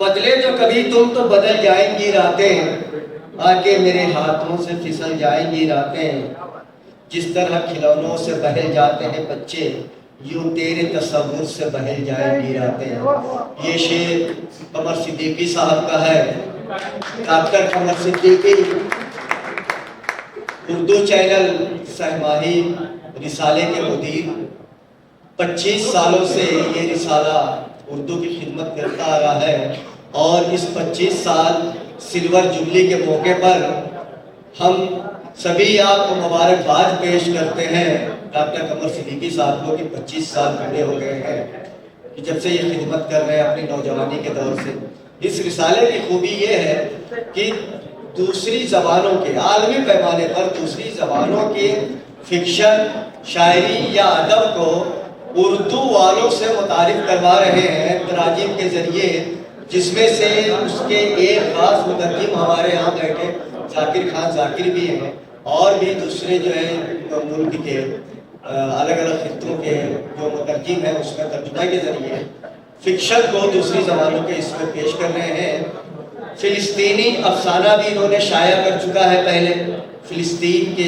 बदले तो कभी तुम तो बदल जाएंगी रातें, आके मेरे हाथों से फिसल जाएंगी रातें। जिस तरह खिलौनों से बहल जाते हैं बच्चे, यूं तेरे तस्वुर से बहल जाएंगी रातें। ये शेर कमर सिद्दीकी साहब का है। डॉक्टर कमर सिद्दीकी उर्दू चैनल सहमाही रिसाले के मुदीर, 25 सालों से ये रिसाला उर्दू की खिदमत करता आ रहा है। और इस 25 साल सिल्वर जुबली के मौके पर हम सभी आपको मुबारकबाद पेश करते हैं डॉक्टर कमर सिद्दीकी साहब को कि 25 साल पूरे हो गए हैं कि जब से ये खिदमत कर रहे हैं अपनी नौजवानी के दौर से। इस रिसाले की खूबी ये है कि दूसरी ज़बानों के आलमी पैमाने पर दूसरी ज़बानों के फिक्शन, शायरी या अदब को उर्दू वालों से मुतारिफ करवा रहे हैं तराजीम के ज़रिए, जिसमें से उसके एक खास मुतरजिम हमारे यहाँ बैठे जाकिर खान जाकिर भी हैं, और भी दूसरे जो है मुल्क के अलग अलग खित्तों के जो मुतरजिम हैं उसमें तर्जुमा के ज़रिए फिक्शन को दूसरी ज़बानों के इसमें पेश कर रहे हैं। फ़िलिस्तीनी अफसाना भी इन्होंने शाया कर चुका है पहले। फ़िलिस्तीन के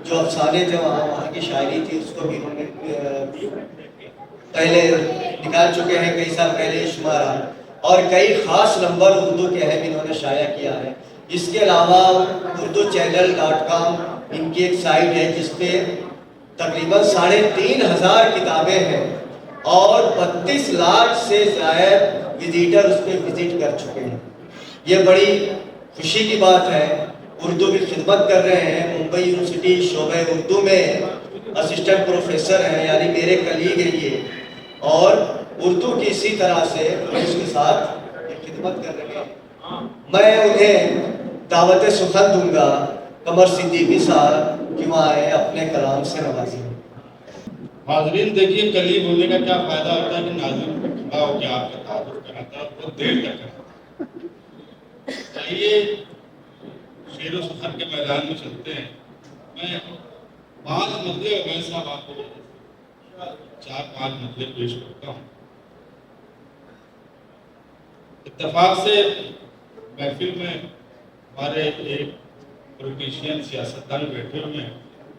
जो अफसाने थे वहाँ की शायरी थी उसको भी इन्होंने पहले निकाल चुके हैं कई साल पहले शुमारा, और कई ख़ास नंबर उर्दू के हैं इन्होंने शाया किया है। इसके अलावा urduchannel.com इनकी एक साइट है जिसपे तकरीबन 3,500 किताबें हैं और 32 लाख से ज़ायद विजिटर उस पर विजिट कर चुके हैं। ये बड़ी खुशी की बात है। उर्दू की खिदमत कर रहे हैं। मुंबई यूनिवर्सिटी शोबे उर्दू में असिस्टेंट प्रोफेसर हैं, यानी मेरे कलीग हैं ये, और उर्दू की इसी तरह से उसके साथ खिदमत कर रहे हैं। मैं उन्हें दावत सुखन दूंगा कमर सिद्दीकी साहब कि वहाँ आए अपने कलाम से नवाजें। हाज़रीन देखिए, कलीग होने का क्या फायदा होता है कि नाज़रीन को खड़ा होकर आपका तारुफ कराता है, बहुत देर तक कराता है। चलिए शेर व सुखन के मैदान में चलते हैं। मैं 5 मतले अवैध साहब आपको 4-5 मतले पेश करता हूँ। इत्तेफाक से महफिल में हमारे एक पॉलिटिशियन सियासतदान बैठे हुए हैं,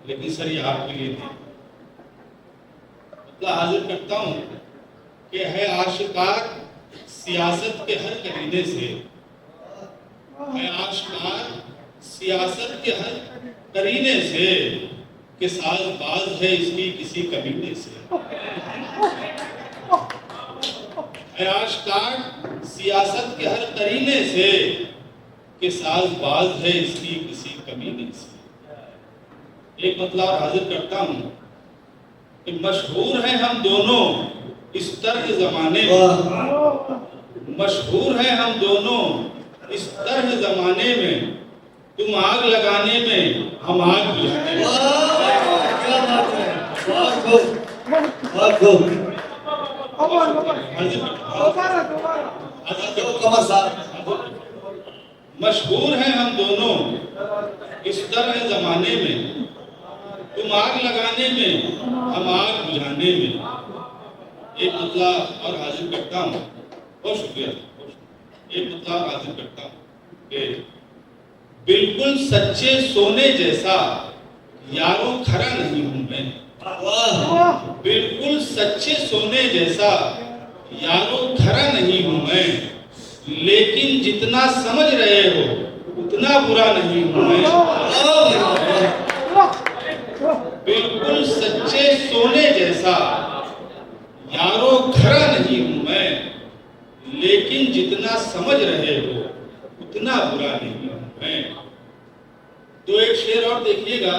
लेकिन सर ये आपके लिए नहीं। मतलब हाजिर करता हूँ कि है आशिकार सियासत के हर करीने से, है आशिकार सियासत के हर करीने से कि साज़बाज़ है इसकी किसी कमीने से। है आशिकार सियासत के हर करीने से कि साज़बाज़ है इसकी किसी कमीने से। एक मतलब हाजिर करता हूँ कि मशहूर है हम दोनों इस तरह ज़माने में, मशहूर है हम दोनों इस तरह ज़माने में, तुम आग लगाने में हम आग बुझाने में। क्या बात है, बहुत खूब, बहुत खूब। कमर साहब, मशहूर है हम दोनों इस तरह ज़माने में, तुम आग लगाने में हम आग बुझाने में। एक मुद्दा और हाजिर करता हूँ, बहुत शुक्रिया। एक मुद्दा और हाजिर करता हूँ कि बिल्कुल सच्चे सोने जैसा यारों खरा नहीं हूँ मैं। बिल्कुल सच्चे सोने जैसा यारों खरा नहीं हूँ मैं, लेकिन जितना समझ रहे हो उतना बुरा नहीं हूँ मैं। बिल्कुल सच्चे सोने जैसा यारों खरा नहीं हूं मैं, लेकिन जितना समझ रहे हो उतना बुरा नहीं हूं मैं। तो एक शेर और देखिएगा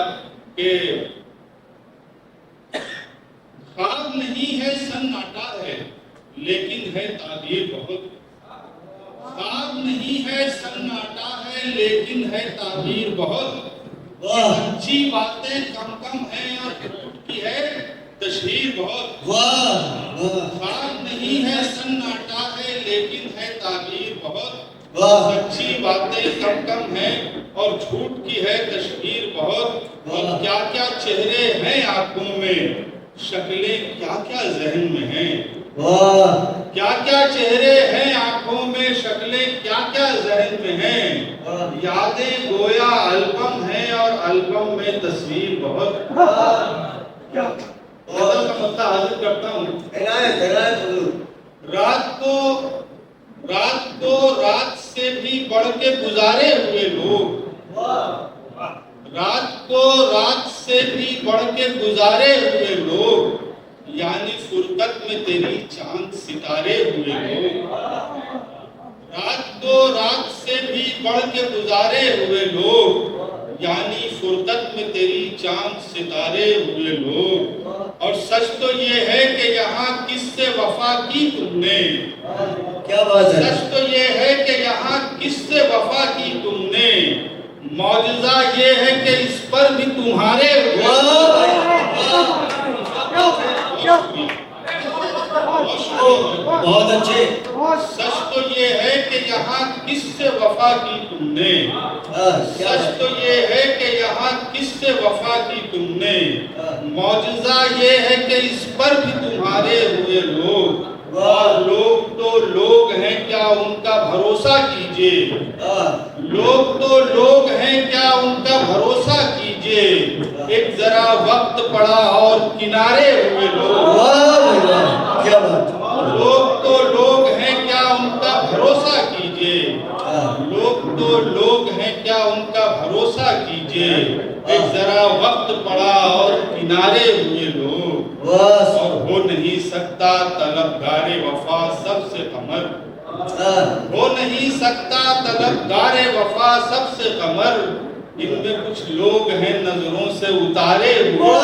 कि ख्वाब नहीं है सन्नाटा है लेकिन है ताबीर बहुत। ख्वाब नहीं है सन्नाटा है लेकिन है ताबीर बहुत। अच्छी बातें कम कम है और झूठ की है तशहीर बहुत। ख्वाब नहीं है सन्नाटा है लेकिन है ताबीर बहुत। अच्छी बातें कम कम है और झूठ की है तशहीर बहुत। और क्या क्या चेहरे हैं आंखों में, शक्लें क्या क्या जहन में हैं। क्या क्या चेहरे हैं आंखों में, क्या जहन में है, यादें गोया एल्बम है और एल्बम में तस्वीर बहुत। गजल का मतलब हाजिर करता हूँ। रात से भी बढ़ के गुजारे हुए लोग, रात से भी बढ़ के गुजारे हुए लोग, यानी फुर्सत में तेरी चांद सितारे हुए लोग। रात से भी बढ़ के गुजारे हुए लोग, यानी फुर्सत में तेरी चांद सितारे हुए लोग। और सच तो ये है कि यहाँ किससे वफा की तुमने, क्या बात है। सच तो ये है कि यहाँ किससे वफा की तुमने, मौजज़ा ये है कि इस पर भी तुम्हारे बहुत अच्छे। सच तो ये है कि यहाँ किससे वफा की तुमने, सच तो ये है कि यहाँ किससे वफा की तुमने, मौजज़ा ये है कि इस पर भी तुम्हारे हुए लोग। और लोग तो लोग हैं क्या उनका भरोसा कीजिए, लोग तो लोग हैं क्या उनका भरोसा कीजिए, एक जरा वक्त पड़ा और किनारे हुए लोग। क्या बात। लोग तो लोग हैं क्या उनका भरोसा कीजिए, लोग तो लोग हैं क्या उनका भरोसा कीजिए, एक जरा वक्त पड़ा और किनारे हुए लोग। और हो नहीं सकता तलबगारे वफा सबसे कमर, हो नहीं सकता तलबगारे वफा सबसे कमर, इनमें कुछ लोग हैं नजरों से उतारे हुए। हो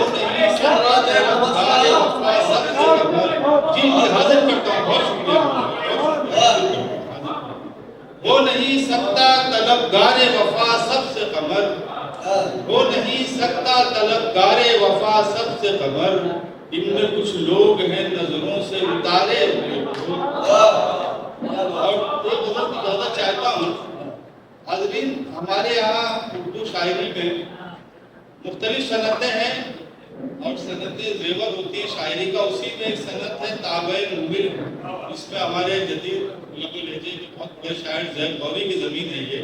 नहीं सकता तलबगारे वफा सबसे कमर। जी हाजिर करता हूँ, बहुत शुक्रिया। हो नहीं सकता तलबगारे वफा सबसे कमर, हो नहीं सकता तलबगारे वफा सबसे कमर, इनमें कुछ लोग हैं नजरों से उतारे हुए। और एक गजल की इजाजत चाहता हूँ। हाज़रीन, हमारे यहाँ उर्दू शायरी में मुख्तलिफ सनतें हैं और सनतें ज़ेवर होती है शायरी का। उसी में एक सनत है ताबैन मुमिर, इसमें हमारे जदीद लहजे के बहुत बड़े शायर ज़ैद गौरी की ज़मीन है ये।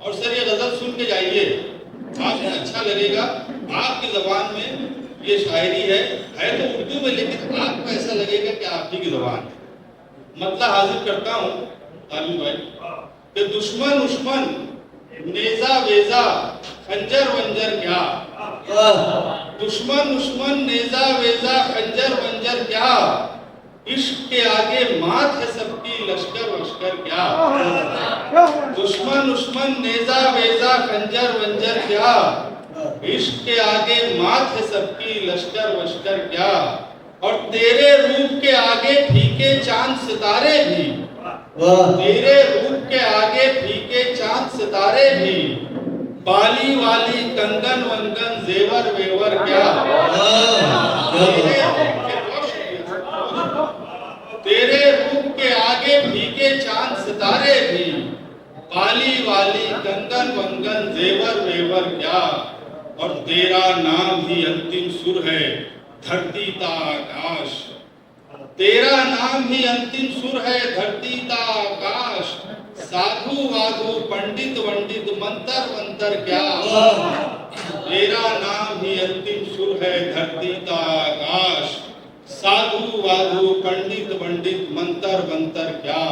और सर ये गज़ल सुन के जाइए, आपको अच्छा लगेगा। आपकी ज़बान में ये शायरी है तो उर्दू में, लेकिन आपको ऐसा लगेगा कि आप ही की ज़बान है। मतलब हाजिर करता हूँ तालिम भाई कि दुश्मन उश्मन नेजा वेजा खंजर वंजर क्या, दुश्मन उश्मन नेजा वेजा खंजर वंजर क्या, इश्क के आगे मात है सबकी लश्कर वश्कर क्या। दुश्मन उश्मन नेजा वेजा खंजर वंजर क्या, इश्क के आगे मात है सबकी लश्कर वश्कर क्या। और तेरे रूप के आगे फीके चांद सितारे भी, तेरे रूप के आगे फीके चांद सितारे भी, बाली वाली कंगन वंगन जेवर वेवर क्या। तेरे रूप के आगे फीके चांद सितारे भी, बाली वाली कंगन वंगन जेवर वेवर क्या। और तेरा नाम ही अंतिम सुर है धरती ता आकाश, तेरा नाम ही अंतिम सुर है धरती ता आकाश। साधु वाधु पंडित वंडित मंतर मंतर क्या, तेरा नाम ही अंतिम सुर है धरती ता आकाश। साधु वाधु पंडित वंडित मंतर मंतर क्या।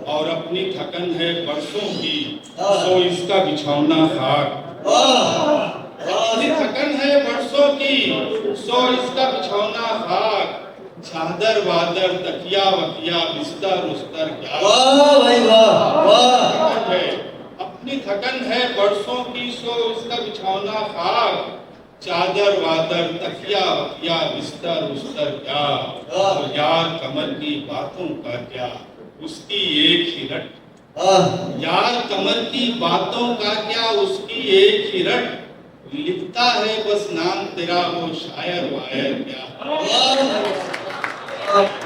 और अपनी थकन है बरसों की सो इसका बिछौना खाक, अपनी थकन है बरसों की सो इसका बिछौना खाक। चादर वादर तकिया वकिया बिस्तर उस्तर क्या। वाह भाई वाह वाह। अपनी थकन है बरसों की सो इसका बिछौना खाक। चादर वादर तकिया वकिया बिस्तर उस्तर क्या। और यार कमर की बातों का क्या उसकी एक ही रट, यार कमर की बातों का क्या उसकी एक ही रट। लिखता है बस नाम तेरा वो शायर वायर क्या।